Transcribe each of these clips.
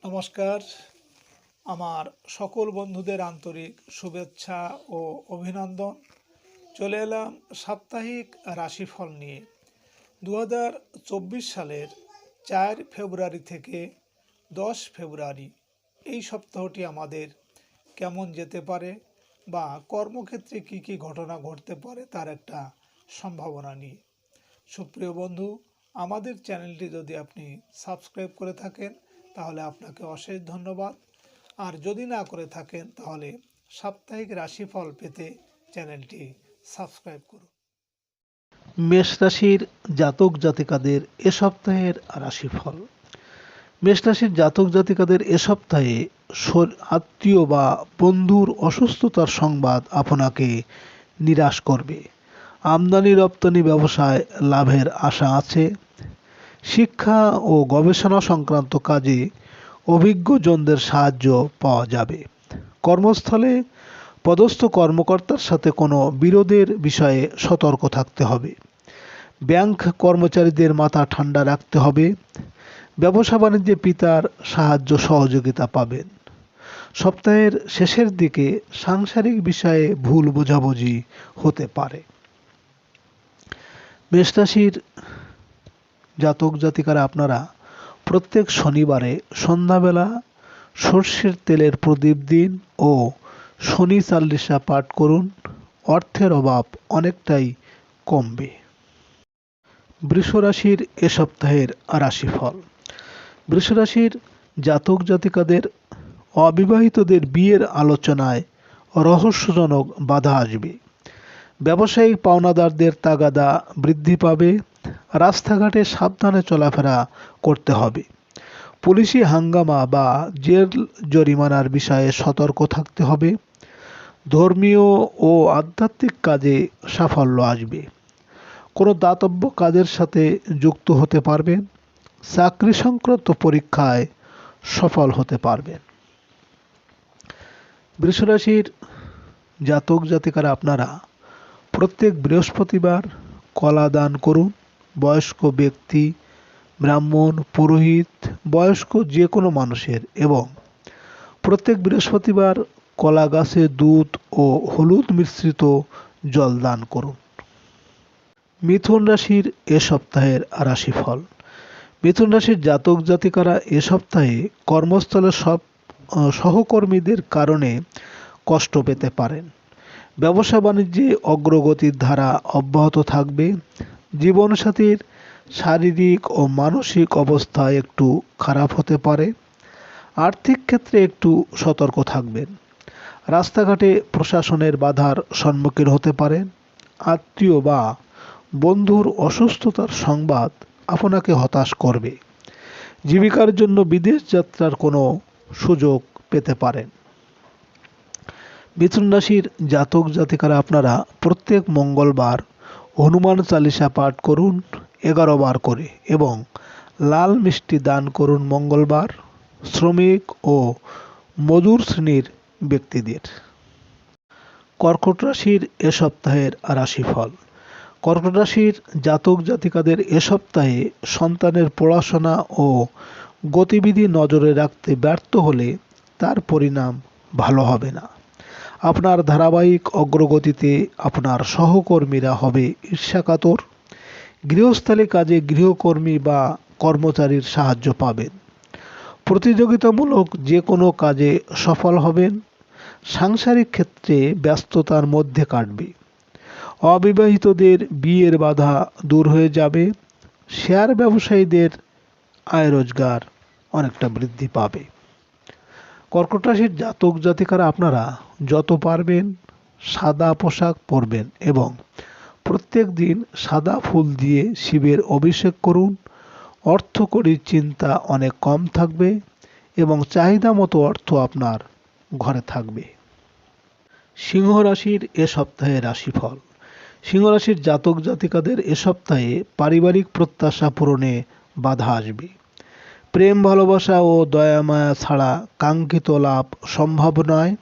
নমস্কার। আমার সকল বন্ধুদের আন্তরিক শুভেচ্ছা ও অভিনন্দন। চলে এলাম সাপ্তাহিক রাশিফল নিয়ে। 2024 সালের 4 ফেব্রুয়ারি থেকে 10 ফেব্রুয়ারি এই সপ্তাহটি আমাদের কেমন যেতে পারে বা কর্মক্ষেত্রে কি কি ঘটনা ঘটতে পারে তার একটা সম্ভাবনা নিয়ে। সুপ্রিয় বন্ধু, আমাদের চ্যানেলটি যদি আপনি সাবস্ক্রাইব করে থাকেন তাহলে আপনাকে অশেষ ধন্যবাদ। আর যদি না করে থাকেন তাহলে সাপ্তাহিক রাশিফল পেতে চ্যানেলটি সাবস্ক্রাইব করুন। মেষ রাশির জাতক জাতিকাদের এ সপ্তাহের রাশিফল। মেষ রাশির জাতক জাতিকাদের এ সপ্তাহে আত্মীয় বা বন্ধুর অসুস্থতার সংবাদ আপনাকে নিরাশ করবে। আমদানি রপ্তানি ব্যবসায় লাভের আশা আছে। শিক্ষা ও গবেষণা সংক্রান্ত কাজে অভিজ্ঞজনদের সাহায্য পাওয়া যাবে। কর্মস্থলে পদস্থ কর্মকর্তার সাথে কোনো বিরোধের বিষয়ে সতর্ক থাকতে হবে। ব্যাংক কর্মচারীদের মাথা ঠান্ডা রাখতে হবে। ব্যবসা বাণিজ্যে পিতার সাহায্য সহযোগিতা পাবেন। সপ্তাহের শেষের দিকে সাংসারিক বিষয়ে ভুল বোঝাবুঝি হতে পারে। মেষ রাশির জাতক জাতিকারা আপনারা প্রত্যেক শনিবারে সন্ধ্যাবেলা সর্ষের তেলের প্রদীপ দিন ও শনি চাল্লিশা পাঠ করুন। অর্থের অভাব অনেকটাই কমবে। বৃষ রাশির এ সপ্তাহের রাশিফল। বৃষ রাশির জাতক জাতিকাদের অবিবাহিতদের বিয়ের আলোচনায় রহস্যজনক বাধা আসবে। ব্যবসায়িক পাওনাদারদের তাগাদা বৃদ্ধি পাবে। রাস্তাঘাটে সাবধানে চলাফেরা করতে হবে। পুলিশি হাঙ্গামা বা জেল জরিমানার বিষয়ে সতর্ক থাকতে হবে। ধর্মীয় ও আধ্যাত্মিক কাজে সাফল্য আসবে। কোনো দাতব্য কাজের সাথে যুক্ত হতে পারবেন। চাকরি সংক্রান্ত পরীক্ষায় সফল হতে পারবেন। বৃষ রাশির জাতক জাতিকারা আপনারা প্রত্যেক বৃহস্পতিবার কলা দান করুন। বয়স্ক ব্যক্তি, ব্রাহ্মণ, পুরোহিত, বয়স্ক যে কোনো মানুষের এবং প্রত্যেক বৃহস্পতিবার কলা গাছে দুধ ও হলুদ মিশ্রিত জল দান করুন। মিথুন রাশির এ সপ্তাহের রাশিফল। মিথুন রাশির জাতক জাতিকারা এ সপ্তাহে কর্মস্থলে সহকর্মীদের কারণে কষ্ট পেতে পারেন। ব্যবসা বাণিজ্যে অগ্রগতির ধারা অব্যাহত থাকবে। জীবনসাথীর শারীরিক ও মানসিক অবস্থা একটু খারাপ হতে পারে। আর্থিক ক্ষেত্রে একটু সতর্ক থাকবেন। রাস্তাঘাটে প্রশাসনের বাধার সম্মুখীন হতে পারেন। আত্মীয় বা বন্ধুর অসুস্থতার সংবাদ আপনাকে হতাশ করবে। জীবিকার জন্য বিদেশ যাত্রার কোনো সুযোগ পেতে পারেন। মিথুন রাশির জাতক জাতিকারা আপনারা প্রত্যেক মঙ্গলবার হনুমান চালিসা পাঠ করুন 11 বার করে এবং লাল মিষ্টি দান করুন মঙ্গলবার শ্রমিক ও মজুর শ্রেণীর ব্যক্তিদের। কর্কট রাশির এ সপ্তাহের রাশিফল। কর্কট রাশির জাতক জাতিকাদের এ সপ্তাহে সন্তানের পড়াশোনা ও গতিবিধি নজরে রাখতে ব্যর্থ হলে তার পরিণাম ভালো হবে না। আপনার ধারাবাহিক অগ্রগতিতে আপনার সহকর্মীরা হবে ঈর্ষাকাতর। গৃহস্থালী কাজে গৃহকর্মী বা কর্মচারীর সাহায্য পাবেন। প্রতিযোগিতামূলক যে কোনো কাজে সফল হবেন। সাংসারিক ক্ষেত্রে ব্যস্ততার মধ্যে কাটবে। অবিবাহিতদের বিয়ের বাধা দূর হয়ে যাবে। শেয়ার ব্যবসায়ীদের আয় রোজগার অনেকটা বৃদ্ধি পাবে। কর্কট রাশির জাতক জাতিকারা আপনারা যত পারবেন সাদা পোশাক পরবেন এবং প্রত্যেক দিন সাদা ফুল দিয়ে শিবের অভিষেক করুন। অর্থকরীর চিন্তা অনেক কম থাকবে এবং চাহিদা মতো অর্থ আপনার ঘরে থাকবে। সিংহ রাশির এ সপ্তাহে রাশিফল। সিংহ রাশির জাতক জাতিকাদের এ সপ্তাহে পারিবারিক প্রত্যাশা পূরণে বাধা আসবে। প্রেম ভালোবাসা ও দয়া মায়া ছাড়া কাঙ্ক্ষিত লাভ সম্ভব নয়।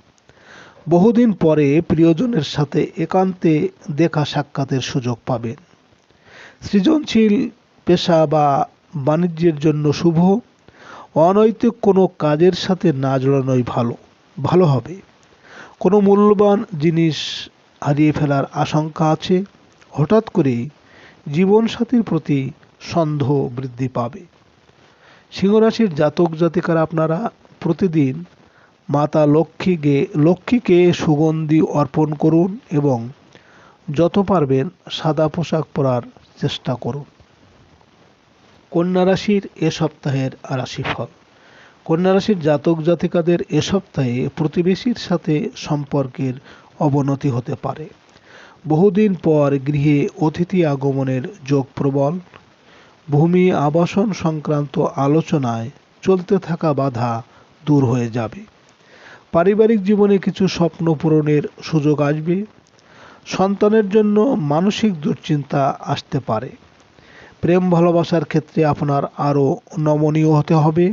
বহুদিন পরে প্রিয়জনের সাথে একান্তে দেখা সাক্ষাতের সুযোগ পাবেন। সৃজনশীল পেশা বা বাণিজ্যের জন্য শুভ। অনৈতিক কোনো কাজের সাথে না জড়ানোই ভালো হবে। কোনো মূল্যবান জিনিস হারিয়ে ফেলার আশঙ্কা আছে। হঠাৎ করেই জীবনসাথীর প্রতি সন্দেহ বৃদ্ধি পাবে। সিংহরাশির জাতক জাতিকারা আপনারা প্রতিদিন মাতা লক্ষ্মীকে সুগন্ধি অর্পণ করুন এবং যত পারবেন সাদা পোশাক পরার চেষ্টা করুন। কন্যা রাশির এ সপ্তাহের রাশিফল। কন্যা রাশির জাতক জাতিকাদের এ সপ্তাহে প্রতিবেশীর সাথে সম্পর্কের অবনতি হতে পারে। বহুদিন পর গৃহে অতিথি আগমনের যোগ প্রবল। ভূমি আবাসন সংক্রান্ত আলোচনায় চলতে থাকা বাধা দূর হয়ে যাবে। পারিবারিক জীবনে কিছু স্বপ্ন পূরণের সুযোগ আসবে। সন্তানের জন্য মানসিক দুশ্চিন্তা আসতে পারে। প্রেম ভালোবাসার ক্ষেত্রে আপনার আরও নমনীয় হতে হবে।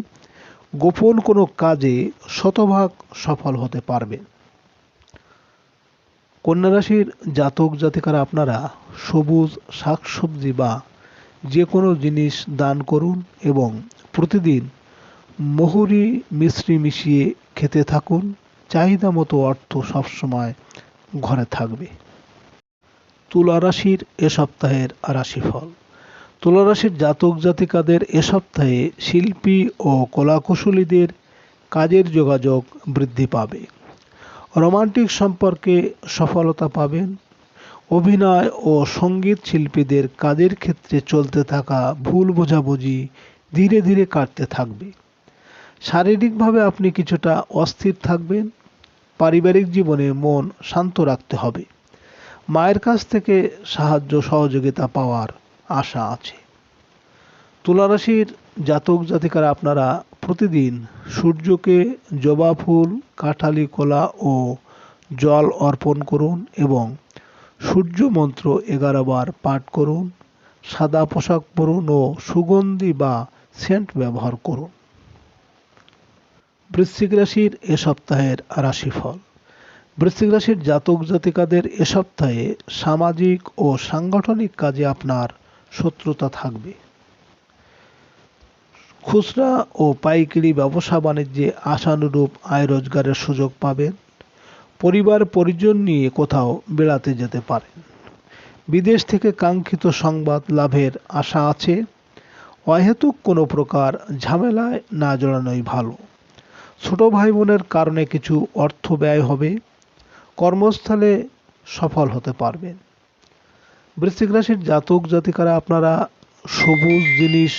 গোপন কোনো কাজে শতভাগ সফল হতে পারবেন। কন্যা রাশির জাতক জাতিকারা আপনারা সবুজ শাকসবজি বা যে কোনো জিনিস দান করুন এবং প্রতিদিন মহুরি মিশ্রি মিশিয়ে খেতে থাকুন। চাহিদা মতো অর্থ সবসময় ঘরে থাকবে। তুলা রাশির এ সপ্তাহের রাশিফল। তুলা রাশির জাতক জাতিকাদের এ সপ্তাহে শিল্পী ও কলাকুশলীদের কাজের যোগাযোগ বৃদ্ধি পাবে। রোমান্টিক সম্পর্কে সফলতা পাবেন। অভিনয় ও সঙ্গীত শিল্পীদের কাজের ক্ষেত্রে চলতে থাকা ভুল বোঝাবুঝি ধীরে ধীরে কাটতে থাকবে। শারীরিকভাবে আপনি কিছুটা অস্থির থাকবেন। পারিবারিক জীবনে মন শান্ত রাখতে হবে। মায়ের কাছ থেকে সাহায্য সহযোগিতা পাওয়ার আশা আছে। তুলা রাশির জাতক জাতিকারা আপনারা প্রতিদিন সূর্যকে জবা ফুল, কাঁঠালি কলা ও জল অর্পণ করুন এবং সূর্য মন্ত্র 11 বার পাঠ করুন। সাদা পোশাক পরুন ও সুগন্ধি বা সেন্ট ব্যবহার করুন। বৃশ্চিক রাশির এ সপ্তাহের রাশিফল। বৃশ্চিক রাশির জাতক জাতিকাদের এ সপ্তাহে সামাজিক ও সাংগঠনিক কাজে আপনার শত্রুতা থাকবে। খুচরা ও পাইকারি ব্যবসা বাণিজ্যে আশানুরূপ আয় রোজগারের সুযোগ পাবেন। পরিবার পরিজন নিয়ে কোথাও বেড়াতে যেতে পারেন। বিদেশ থেকে কাঙ্ক্ষিত সংবাদ লাভের আশা আছে। অহেতুক কোনো প্রকার ঝামেলায় না জড়ানোই ভালো। ছোট ভাই বোনের কারণে কিছু অর্থ ব্যয় হবে। কর্মস্থলে সফল হতে পারবেন। বৃশ্চিক রাশির জাতক জাতিকারা আপনারা সবুজ জিনিস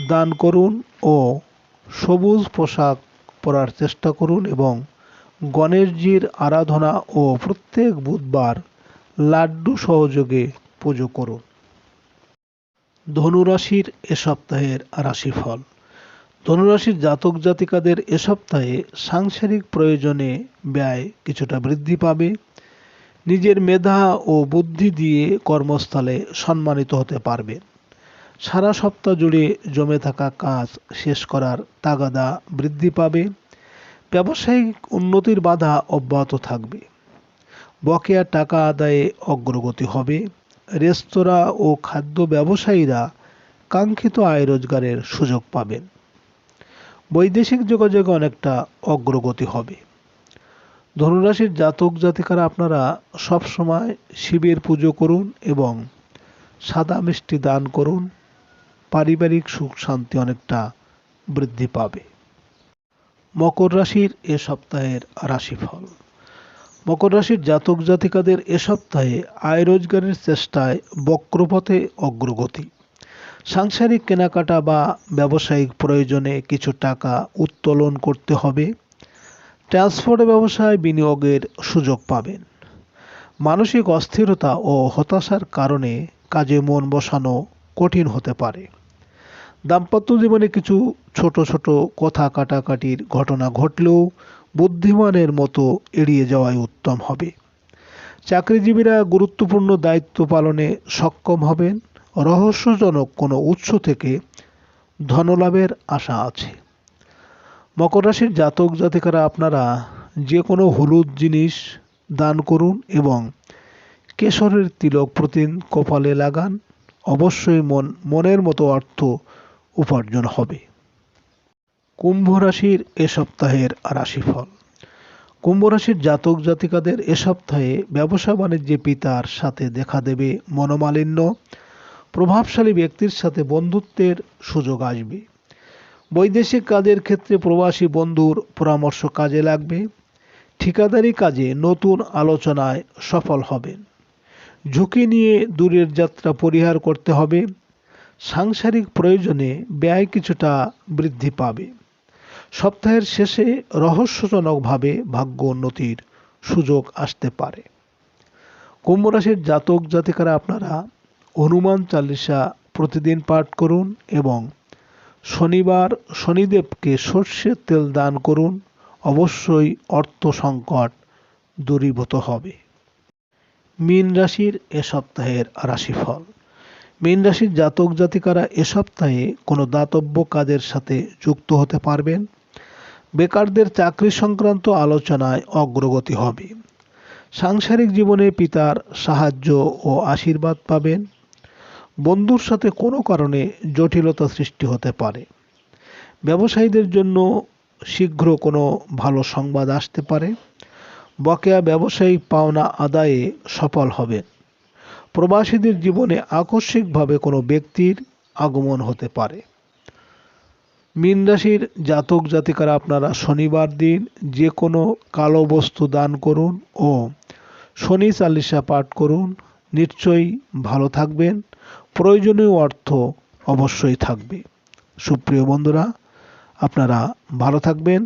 দান করুন ও সবুজ পোশাক পরার চেষ্টা করুন এবং গণেশজির আরাধনা ও প্রত্যেক বুধবার লাড্ডু সহযোগে পুজো করুন। ধনুরাশির এ সপ্তাহের রাশিফল। ধনুরাশির জাতক জাতিকাদের এ সপ্তাহে সাংসারিক প্রয়োজনে ব্যয় কিছুটা বৃদ্ধি পাবে। নিজের মেধা ও বুদ্ধি দিয়ে কর্মস্থলে সম্মানিত হতে পারবেন। সারা সপ্তাহ জুড়ে জমে থাকা কাজ শেষ করার তাগাদা বৃদ্ধি পাবে। ব্যবসায়িক উন্নতির বাধা অব্যাহত থাকবে। বকেয়া টাকা আদায়ে অগ্রগতি হবে। রেস্তোরাঁ ও খাদ্য ব্যবসায়ীরা কাঙ্ক্ষিত আয় রোজগারের সুযোগ পাবেন। বৈদেশিক যোগাযোগে অনেকটা অগ্রগতি হবে। ধনুরাশির জাতক জাতিকারা আপনারা সবসময় শিবের পুজো করুন এবং সাদা মিষ্টি দান করুন। পারিবারিক সুখ শান্তি অনেকটা বৃদ্ধি পাবে। মকর রাশির এ সপ্তাহের রাশিফল। মকর রাশির জাতক জাতিকাদের এ সপ্তাহে আয় রোজগারের চেষ্টায় বক্রপথে অগ্রগতি। সাংসারিক কেনাকাটা বা ব্যবসায়িক প্রয়োজনে কিছু টাকা উত্তোলন করতে হবে। ট্রান্সপোর্ট ব্যবসায় বিনিয়োগের সুযোগ পাবেন। মানসিক অস্থিরতা ও হতাশার কারণে কাজে মন বসানো কঠিন হতে পারে। দাম্পত্য জীবনে কিছু ছোট ছোট কথা কাটাকাটির ঘটনা ঘটলেও বুদ্ধিমানের মতো এড়িয়ে যাওয়াই উত্তম হবে। চাকরিজীবীরা গুরুত্বপূর্ণ দায়িত্ব পালনে সক্ষম হবেন। রহস্যজনক কোনো উৎস থেকে ধনলাভের আশা আছে। মকর রাশির জাতক জাতিকারা আপনারা যে কোনো হলুদ জিনিস দান করুন এবং কেশরের তিলক প্রতিদিন কপালে লাগান। অবশ্যই মনের মতো অর্থ উপার্জন হবে। কুম্ভ রাশির এ সপ্তাহের রাশিফল। কুম্ভ রাশির জাতক জাতিকাদের এ সপ্তাহে ব্যবসা বাণিজ্যে পিতার সাথে দেখা দেবে মনোমালিন্য। প্রভাবশালী ব্যক্তির সাথে বন্ধুত্বের সুযোগ আসবে। বৈদেশিক কাজের ক্ষেত্রে প্রবাসী বন্ধুর পরামর্শ কাজে লাগবে। ঠিকাদারি কাজে নতুন আলোচনায় সফল হবেন। ঝুঁকি নিয়ে দূরের যাত্রা পরিহার করতে হবে। সাংসারিক প্রয়োজনে ব্যয় কিছুটা বৃদ্ধি পাবে। সপ্তাহের শেষে রহস্যজনকভাবে ভাগ্য উন্নতির সুযোগ আসতে পারে। কুম্ভ রাশির জাতক জাতিকারা আপনারা হনুমান চালিসা প্রতিদিন পাঠ করুন এবং শনিবার শনিদেবকে সর্ষের তেল দান করুন। অবশ্যই অর্থ সংকট দূরীভূত হবে। মীন রাশির এ সপ্তাহের রাশিফল। মীন রাশির জাতক জাতিকারা এ সপ্তাহে কোনো দাতব্য কাজের সাথে যুক্ত হতে পারবেন। বেকারদের চাকরি সংক্রান্ত আলোচনায় অগ্রগতি হবে। সাংসারিক জীবনে পিতার সাহায্য ও আশীর্বাদ পাবেন। বন্ধুর সাথে কোনো কারণে জটিলতা সৃষ্টি হতে পারে। ব্যবসায়ীদের জন্য শীঘ্র কোনো ভালো সংবাদ আসতে পারে। বকেয়া ব্যবসায়িক পাওনা আদায়ে সফল হবেন। প্রবাসীদের জীবনে আকস্মিকভাবে কোনো ব্যক্তির আগমন হতে পারে। মীন রাশির জাতক জাতিকারা আপনারা শনিবার দিন যে কোনো কালো বস্তু দান করুন ও শনি চালিসা পাঠ করুন। নিশ্চয়ই ভালো থাকবেন। প্রয়োজনীয় অর্থ অবশ্যই থাকবে। সুপ্রিয় বন্ধুরা, আপনারা ভালো থাকবেন।